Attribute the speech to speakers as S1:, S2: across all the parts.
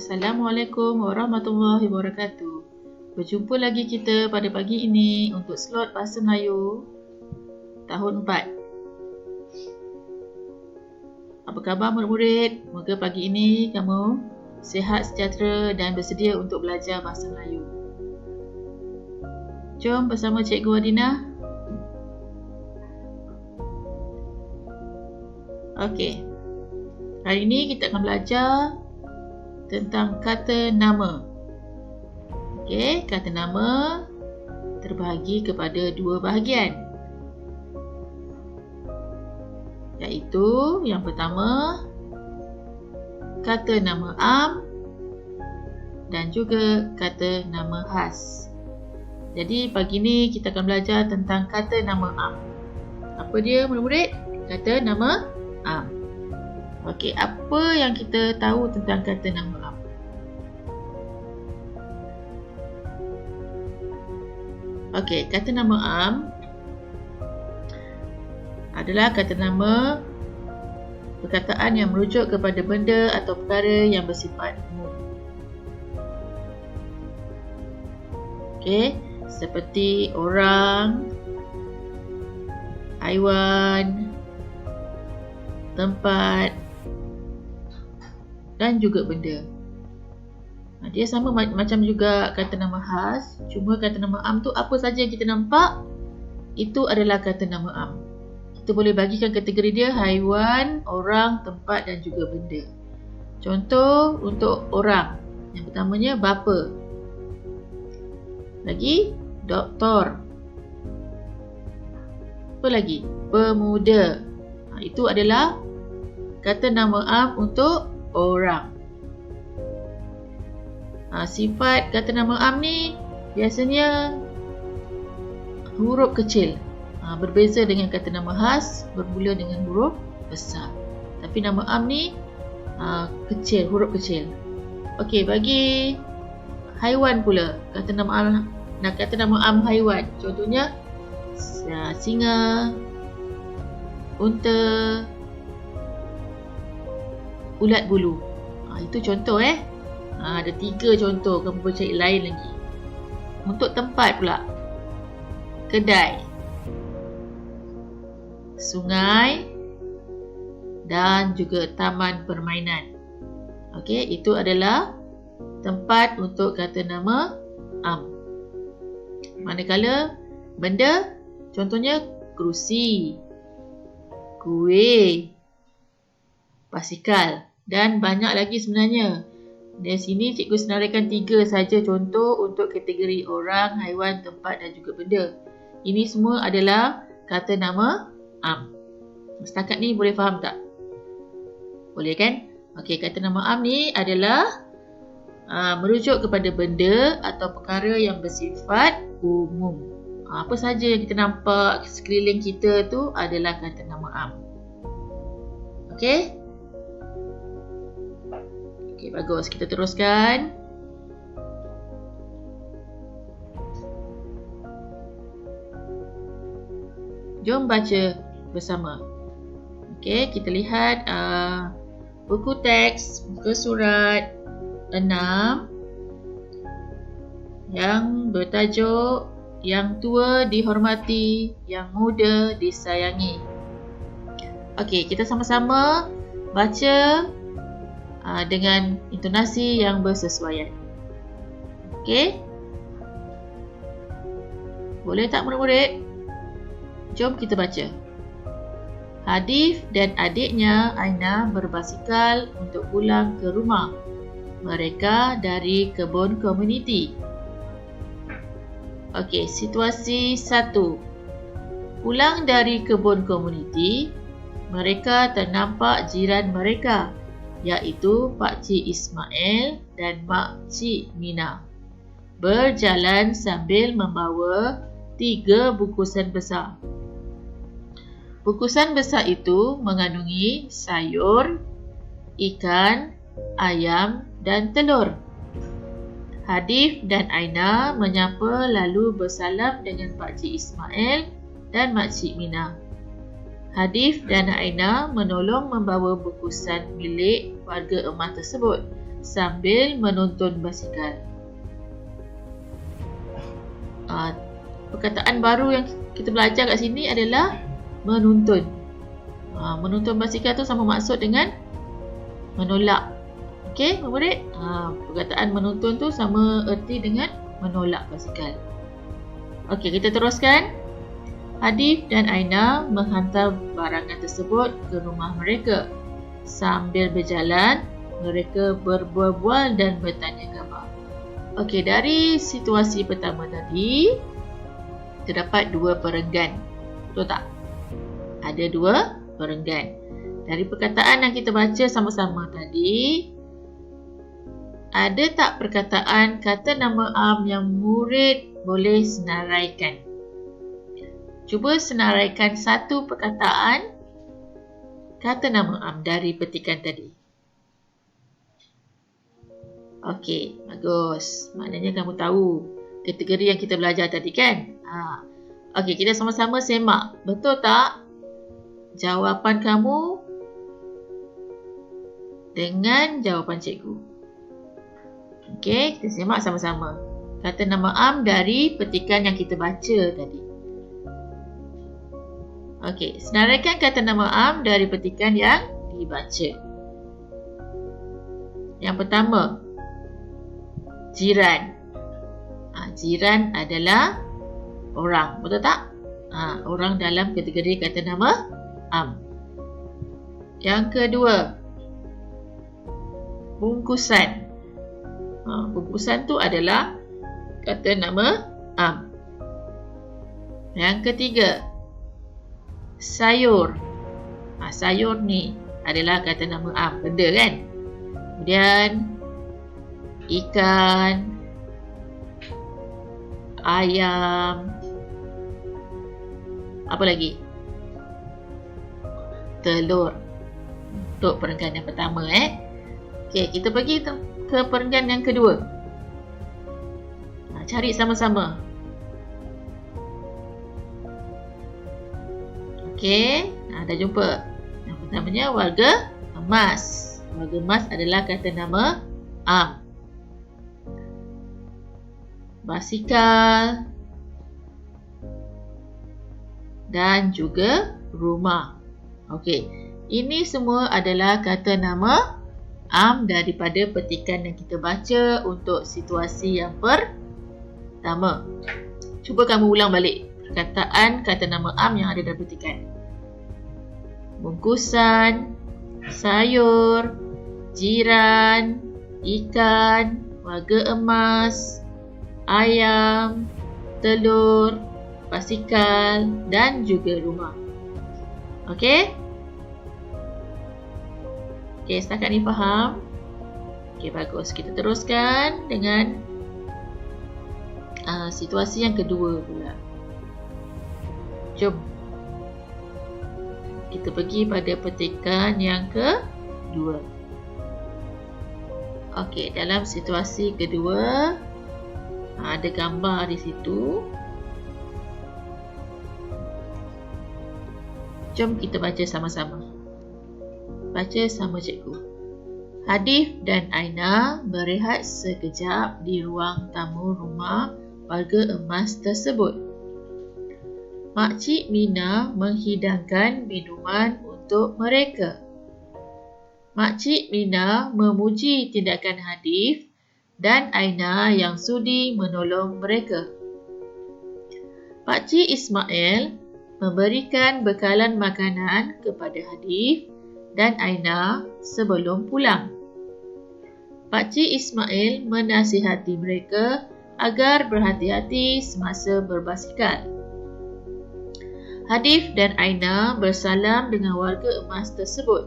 S1: Assalamualaikum warahmatullahi wabarakatuh. Berjumpa lagi kita pada pagi ini untuk slot Bahasa Melayu tahun 4. Apa khabar murid-murid? Moga pagi ini kamu sihat, sejahtera dan bersedia untuk belajar Bahasa Melayu. Jom bersama Cikgu Adina. Okey. Hari ini kita akan belajar tentang kata nama. Okey, kata nama terbahagi kepada dua bahagian. Iaitu yang pertama, kata nama am dan juga kata nama khas. Jadi pagi ni kita akan belajar tentang kata nama am. Apa dia murid-murid? Kata nama am. Okey, apa yang kita tahu tentang kata nama am? Okey, kata nama am adalah kata nama perkataan yang merujuk kepada benda atau perkara yang bersifat umum. Okey, seperti orang, haiwan, tempat dan juga benda. Dia sama macam juga kata nama khas, cuma kata nama am tu apa saja yang kita nampak, itu adalah kata nama am. Kita boleh bagikan kategori dia haiwan, orang, tempat dan juga benda. Contoh untuk orang, yang pertamanya bapa. Lagi doktor. Apa lagi? Pemuda. Itu adalah kata nama am untuk orang. Sifat kata nama am ni biasanya huruf kecil. Berbeza dengan kata nama khas bermula dengan huruf besar. Tapi nama am ni kecil, huruf kecil. Okey, bagi haiwan pula, kata nama am haiwan. Contohnya singa, unta, ulat bulu. Itu contoh ada 3 contoh, kamu boleh cari lain lagi. Untuk tempat pula, kedai, sungai dan juga taman permainan. Okey, itu adalah tempat untuk kata nama am. Manakala benda, contohnya kerusi, kuih, basikal dan banyak lagi sebenarnya. Dari sini cikgu senaraikan 3 saja contoh untuk kategori orang, haiwan, tempat dan juga benda. Ini semua adalah kata nama am. Setakat ni boleh faham tak? Boleh kan? Okey, kata nama am ni adalah merujuk kepada benda atau perkara yang bersifat umum. Apa saja yang kita nampak sekeliling kita tu adalah kata nama am. Okey? Okey, bagus. Kita teruskan. Jom baca bersama. Okey, kita lihat buku teks, muka surat 6 yang bertajuk Yang tua dihormati, yang muda disayangi. Okey, kita sama-sama baca dengan intonasi yang bersesuaian. Okey? Boleh tak murid-murid? Jom kita baca. Hadif dan adiknya Aina berbasikal untuk pulang ke rumah mereka dari kebun komuniti. Okey, situasi 1. Pulang dari kebun komuniti, mereka ternampak jiran mereka, iaitu Pak Cik Ismail dan Mak Cik Mina, berjalan sambil membawa 3 bungkusan besar. Bungkusan besar itu mengandungi sayur, ikan, ayam dan telur. Hadif dan Aina menyapa lalu bersalam dengan Pak Cik Ismail dan Mak Cik Mina. Hadif dan Aina menolong membawa bungkusan milik warga emas tersebut sambil menonton basikal. Perkataan baru yang kita belajar kat sini adalah menuntun. Menuntun basikal tu sama maksud dengan menolak. Okey, murid? Perkataan menuntun tu sama erti dengan menolak basikal. Okey, kita teruskan. Hadif dan Aina menghantar barangan tersebut ke rumah mereka. Sambil berjalan, mereka berbual-bual dan bertanya khabar. Okey, dari situasi pertama tadi, terdapat dua perenggan. Betul tak? Ada dua perenggan. Dari perkataan yang kita baca sama-sama tadi, ada tak perkataan kata nama am yang murid boleh senaraikan? Cuba senaraikan satu perkataan kata nama am dari petikan tadi. Okey, bagus. Maknanya kamu tahu kategori yang kita belajar tadi kan? Okey, kita sama-sama semak. Betul tak? Jawapan kamu dengan jawapan cikgu. Okey, kita semak sama-sama. Kata nama am dari petikan yang kita baca tadi. Okey, senaraikan kata nama am dari petikan yang dibaca. Yang pertama, jiran. Jiran adalah orang, betul tak? Orang dalam kategori kata nama am. Yang kedua, bungkusan. Bungkusan tu adalah kata nama am. Yang ketiga, sayur. Sayur ni adalah kata nama am, benda kan? Kemudian ikan, ayam, apa lagi? Telur. Untuk perenggan yang pertama. Okey, kita pergi ke perenggan yang kedua. Cari sama-sama. Okey, dah jumpa. Yang pertamanya warga emas. Warga emas adalah kata nama am. Basikal dan juga rumah. Okey, ini semua adalah kata nama am daripada petikan yang kita baca untuk situasi yang pertama. Cuba kamu ulang balik perkataan kata nama am yang ada dalam petikan. Bungkusan, sayur, jiran, ikan, warga emas, ayam, telur, basikal dan juga rumah. Okey? Okey, setakat ni faham? Okey, bagus. Kita teruskan dengan situasi yang kedua pula. Jom. Kita pergi pada petikan yang kedua. Okey, dalam situasi kedua, ada gambar di situ. Jom kita baca sama-sama. Baca sama cikgu. Hadif dan Aina berehat sekejap di ruang tamu rumah warga emas tersebut. Makcik Mina menghidangkan minuman untuk mereka. Makcik Mina memuji tindakan Hadif dan Aina yang sudi menolong mereka. Pakcik Ismail memberikan bekalan makanan kepada Hadif dan Aina sebelum pulang. Pakcik Ismail menasihati mereka agar berhati-hati semasa berbasikal. Hadif dan Aina bersalam dengan warga emas tersebut.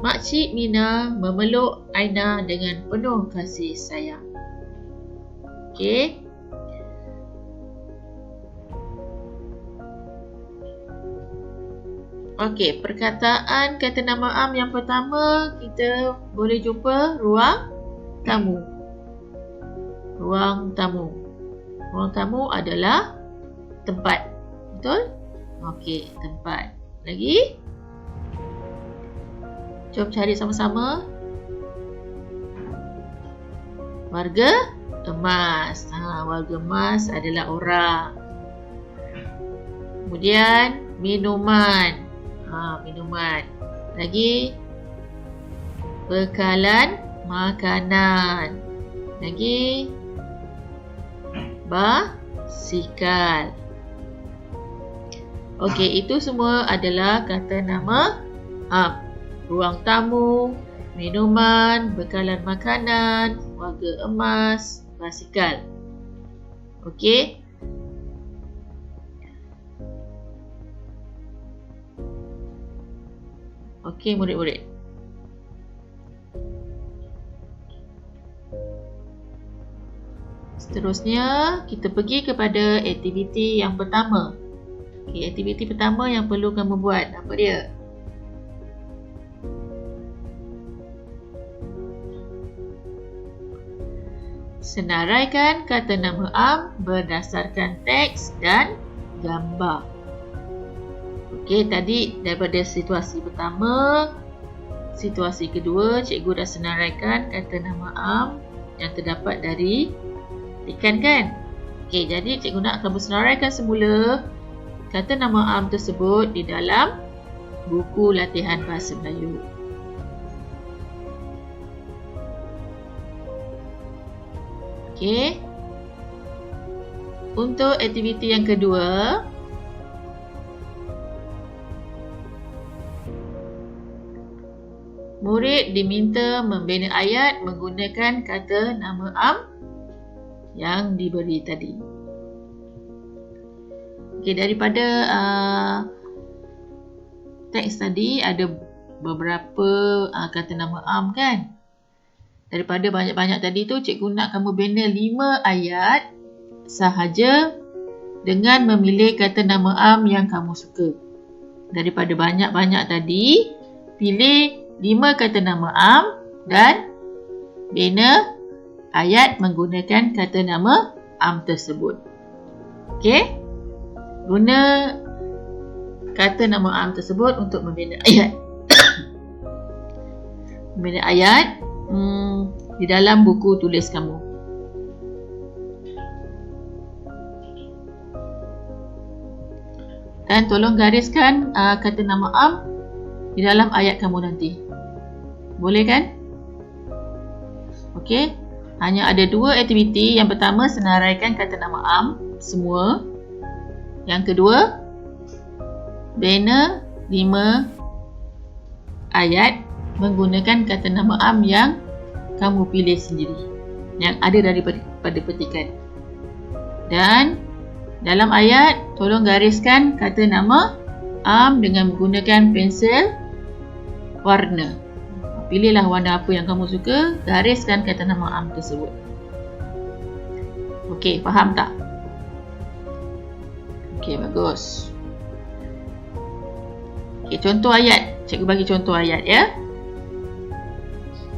S1: Makcik Mina memeluk Aina dengan penuh kasih sayang. Okey. Okey, perkataan kata nama am yang pertama kita boleh jumpa ruang tamu. Ruang tamu. Ruang tamu adalah tempat. Betul? Okey, tempat. Lagi? Jom cari sama-sama. warga emas. Warga emas adalah orang. Kemudian minuman. Minuman. Lagi bekalan makanan. Lagi basikal. Okey, itu semua adalah kata nama am. Ruang tamu, minuman, bekalan makanan, warga emas, basikal. Okey. Okey, murid-murid. Seterusnya, kita pergi kepada aktiviti yang pertama. Okey, aktiviti pertama yang perlu kamu buat. Apa dia? Senaraikan kata nama am berdasarkan teks dan gambar. Okey, tadi daripada situasi pertama, situasi kedua, cikgu dah senaraikan kata nama am yang terdapat dari ikan kan? Okey, jadi cikgu nak kamu senaraikan semula kata nama am tersebut di dalam buku latihan bahasa Melayu. Okey. Untuk aktiviti yang kedua, murid diminta membina ayat menggunakan kata nama am yang diberi tadi. Okey, daripada teks tadi ada beberapa kata nama am kan? Daripada banyak-banyak tadi tu, cikgu nak kamu bina 5 ayat sahaja dengan memilih kata nama am yang kamu suka. Daripada banyak-banyak tadi, pilih 5 kata nama am dan bina ayat menggunakan kata nama am tersebut. Okey? Guna kata nama am tersebut untuk membina ayat. Membina ayat di dalam buku tulis kamu. Dan tolong gariskan kata nama am di dalam ayat kamu nanti. Boleh kan? Okey. Hanya ada 2 aktiviti. Yang pertama, senaraikan kata nama am semua. Yang kedua, bina 5 ayat menggunakan kata nama am yang kamu pilih sendiri, yang ada daripada petikan. Dan dalam ayat, tolong gariskan kata nama am dengan menggunakan pensel warna. Pilihlah warna apa yang kamu suka, gariskan kata nama am tersebut. Okey, faham tak? Okey, bagus. Okey, contoh ayat. Cikgu bagi contoh ayat ya.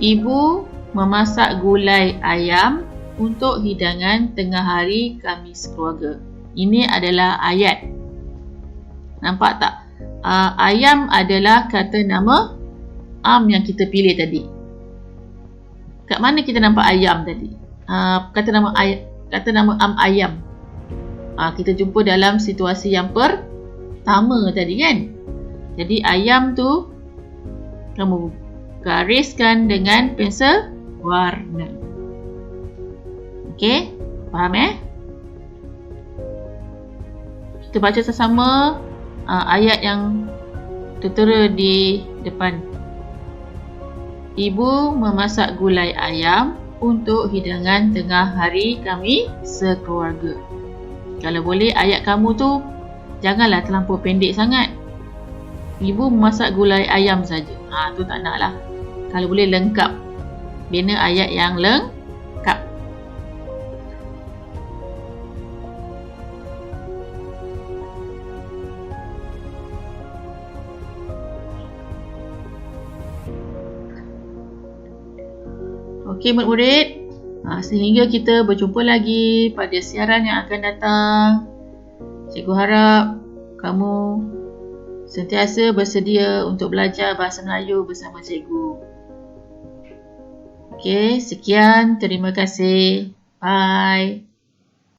S1: Ibu memasak gulai ayam untuk hidangan tengah hari kami sekeluarga. Ini adalah ayat. Nampak tak? Ayam adalah kata nama am yang kita pilih tadi. Kat mana kita nampak ayam tadi? Kata nama am ayam. Kita jumpa dalam situasi yang pertama tadi kan? Jadi ayam tu kamu gariskan dengan pensel warna. Okey, faham Kita baca bersama ayat yang tertera di depan. Ibu memasak gulai ayam untuk hidangan tengah hari kami sekeluarga. Kalau boleh ayat kamu tu janganlah terlampau pendek sangat. Ibu memasak gulai ayam saja. Tu tak nak lah. Kalau boleh lengkap. Bina ayat yang lengkap. Okey murid-murid. Sehingga kita berjumpa lagi pada siaran yang akan datang. Cikgu harap kamu sentiasa bersedia untuk belajar bahasa Melayu bersama cikgu. Okey, sekian. Terima kasih. Bye.